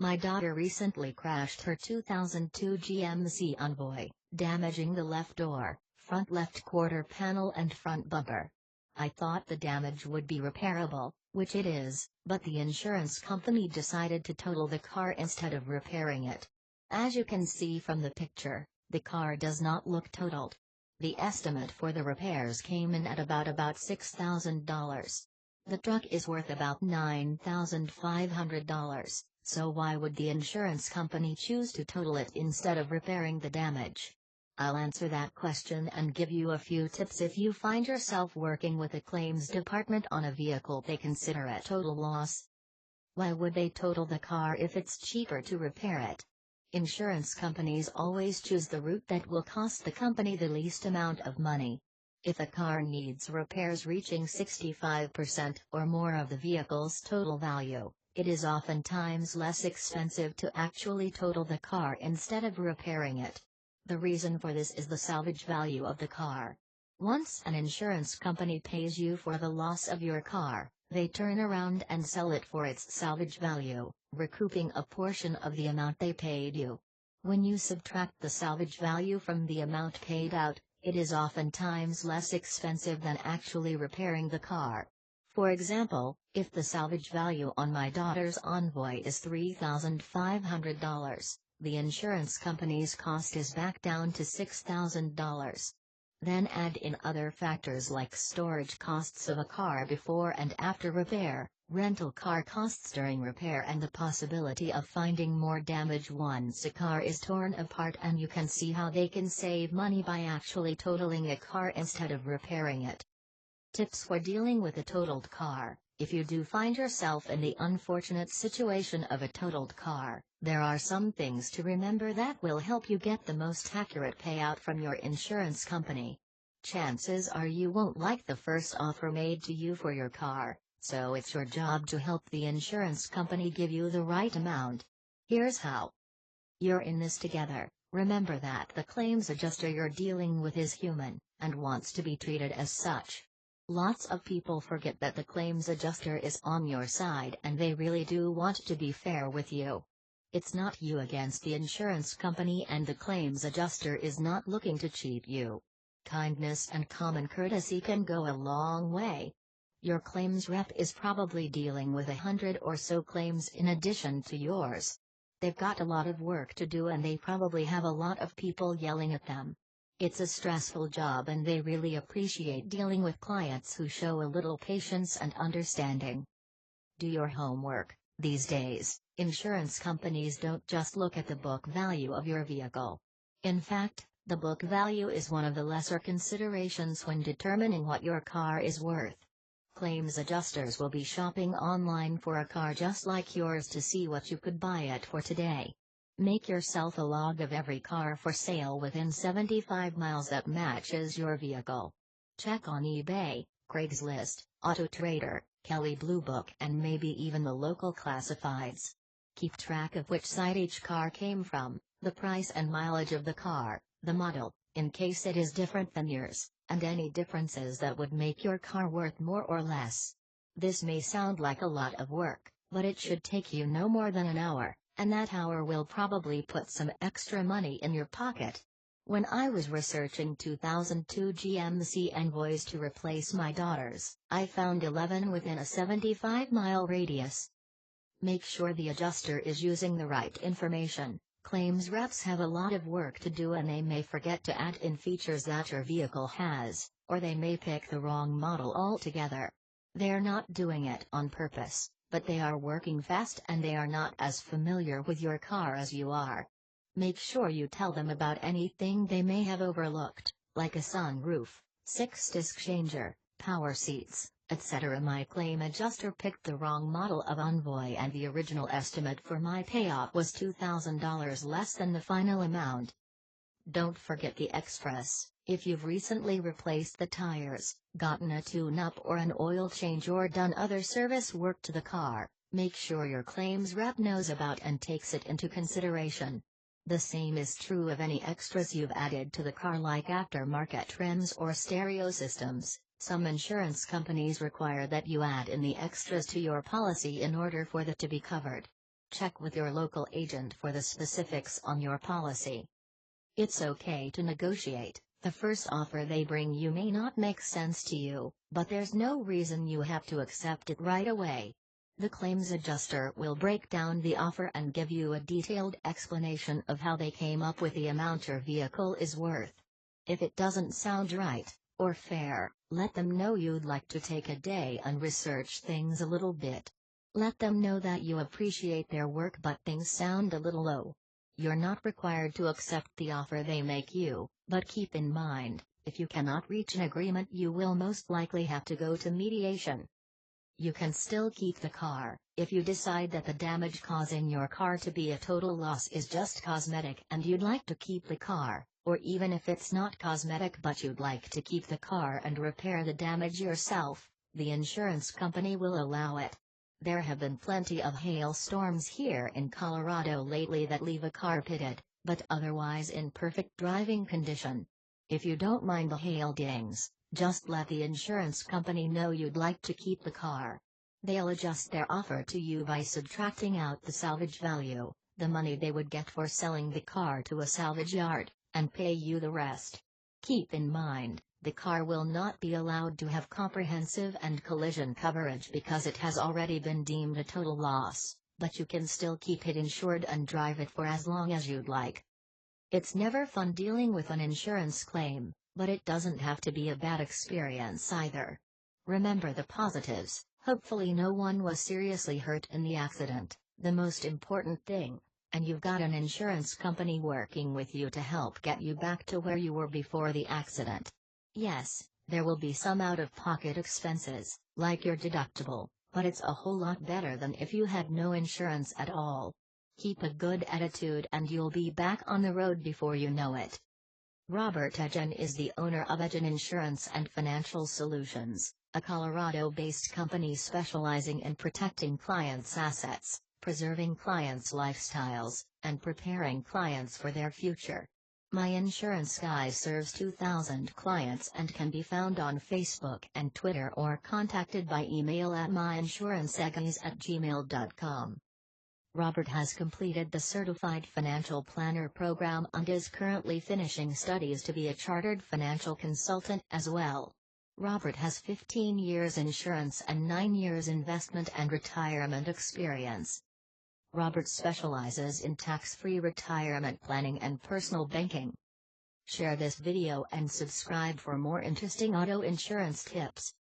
My daughter recently crashed her 2002 GMC Envoy, damaging the left door, front left quarter panel and front bumper. I thought the damage would be repairable, which it is, but the insurance company decided to total the car instead of repairing it. As you can see from the picture, the car does not look totaled. The estimate for the repairs came in at about $6,000. The truck is worth about $9,500. So why would the insurance company choose to total it instead of repairing the damage? I'll answer that question and give you a few tips if you find yourself working with a claims department on a vehicle they consider a total loss. Why would they total the car if it's cheaper to repair it? Insurance companies always choose the route that will cost the company the least amount of money. If a car needs repairs reaching 65% or more of the vehicle's total value, it is oftentimes less expensive to actually total the car instead of repairing it. The reason for this is the salvage value of the car. Once an insurance company pays you for the loss of your car, they turn around and sell it for its salvage value, recouping a portion of the amount they paid you. When you subtract the salvage value from the amount paid out, it is oftentimes less expensive than actually repairing the car. For example, if the salvage value on my daughter's Envoy is $3,500, the insurance company's cost is back down to $6,000. Then add in other factors like storage costs of a car before and after repair, rental car costs during repair, and the possibility of finding more damage once a car is torn apart, and you can see how they can save money by actually totaling a car instead of repairing it. Tips for dealing with a totaled car. If you do find yourself in the unfortunate situation of a totaled car, there are some things to remember that will help you get the most accurate payout from your insurance company. Chances are you won't like the first offer made to you for your car, so it's your job to help the insurance company give you the right amount. Here's how. You're in this together. Remember that the claims adjuster you're dealing with is human, and wants to be treated as such. Lots of people forget that the claims adjuster is on your side and they really do want to be fair with you. It's not you against the insurance company, and the claims adjuster is not looking to cheat you. Kindness and common courtesy can go a long way. Your claims rep is probably dealing with 100 or so claims in addition to yours. They've got a lot of work to do and they probably have a lot of people yelling at them. It's a stressful job and they really appreciate dealing with clients who show a little patience and understanding. Do your homework. These days, insurance companies don't just look at the book value of your vehicle. In fact, the book value is one of the lesser considerations when determining what your car is worth. Claims adjusters will be shopping online for a car just like yours to see what you could buy it for today. Make yourself a log of every car for sale within 75 miles that matches your vehicle. Check on eBay, Craigslist, AutoTrader, Kelley Blue Book, and maybe even the local classifieds. Keep track of which site each car came from, the price and mileage of the car, the model, in case it is different than yours, and any differences that would make your car worth more or less. This may sound like a lot of work, but it should take you no more than an hour, and that hour will probably put some extra money in your pocket. When I was researching 2002 GMC Envoys to replace my daughter's, I found 11 within a 75-mile radius. Make sure the adjuster is using the right information. Claims reps have a lot of work to do and they may forget to add in features that your vehicle has, or they may pick the wrong model altogether. They're not doing it on purpose, but they are working fast and they are not as familiar with your car as you are. Make sure you tell them about anything they may have overlooked, like a sunroof, 6-disc changer, power seats, etc. My claim adjuster picked the wrong model of Envoy and the original estimate for my payout was $2,000 less than the final amount. Don't forget the extras. If you've recently replaced the tires, gotten a tune-up or an oil change or done other service work to the car, make sure your claims rep knows about and takes it into consideration. The same is true of any extras you've added to the car like aftermarket trims or stereo systems. Some insurance companies require that you add in the extras to your policy in order for that to be covered. Check with your local agent for the specifics on your policy. It's okay to negotiate. The first offer they bring you may not make sense to you, but there's no reason you have to accept it right away. The claims adjuster will break down the offer and give you a detailed explanation of how they came up with the amount your vehicle is worth. If it doesn't sound right, or fair, let them know you'd like to take a day and research things a little bit. Let them know that you appreciate their work but things sound a little low. You're not required to accept the offer they make you, but keep in mind, if you cannot reach an agreement you will most likely have to go to mediation. You can still keep the car, if you decide that the damage causing your car to be a total loss is just cosmetic and you'd like to keep the car, or even if it's not cosmetic but you'd like to keep the car and repair the damage yourself, the insurance company will allow it. There have been plenty of hailstorms here in Colorado lately that leave a car pitted, but otherwise in perfect driving condition. If you don't mind the hail dings, just let the insurance company know you'd like to keep the car. They'll adjust their offer to you by subtracting out the salvage value, the money they would get for selling the car to a salvage yard, and pay you the rest. Keep in mind, the car will not be allowed to have comprehensive and collision coverage because it has already been deemed a total loss, but you can still keep it insured and drive it for as long as you'd like. It's never fun dealing with an insurance claim, but it doesn't have to be a bad experience either. Remember the positives. Hopefully no one was seriously hurt in the accident, the most important thing, and you've got an insurance company working with you to help get you back to where you were before the accident. Yes, there will be some out-of-pocket expenses, like your deductible, but it's a whole lot better than if you had no insurance at all. Keep a good attitude and you'll be back on the road before you know it. Robert Edgen is the owner of Edgen Insurance and Financial Solutions, a Colorado-based company specializing in protecting clients' assets, preserving clients' lifestyles, and preparing clients for their future. My Insurance Guy serves 2,000 clients and can be found on Facebook and Twitter or contacted by email at myinsuranceguys@gmail.com. Robert has completed the Certified Financial Planner program and is currently finishing studies to be a chartered financial consultant as well. Robert has 15 years insurance and 9 years investment and retirement experience. Robert specializes in tax-free retirement planning and personal banking. Share this video and subscribe for more interesting auto insurance tips.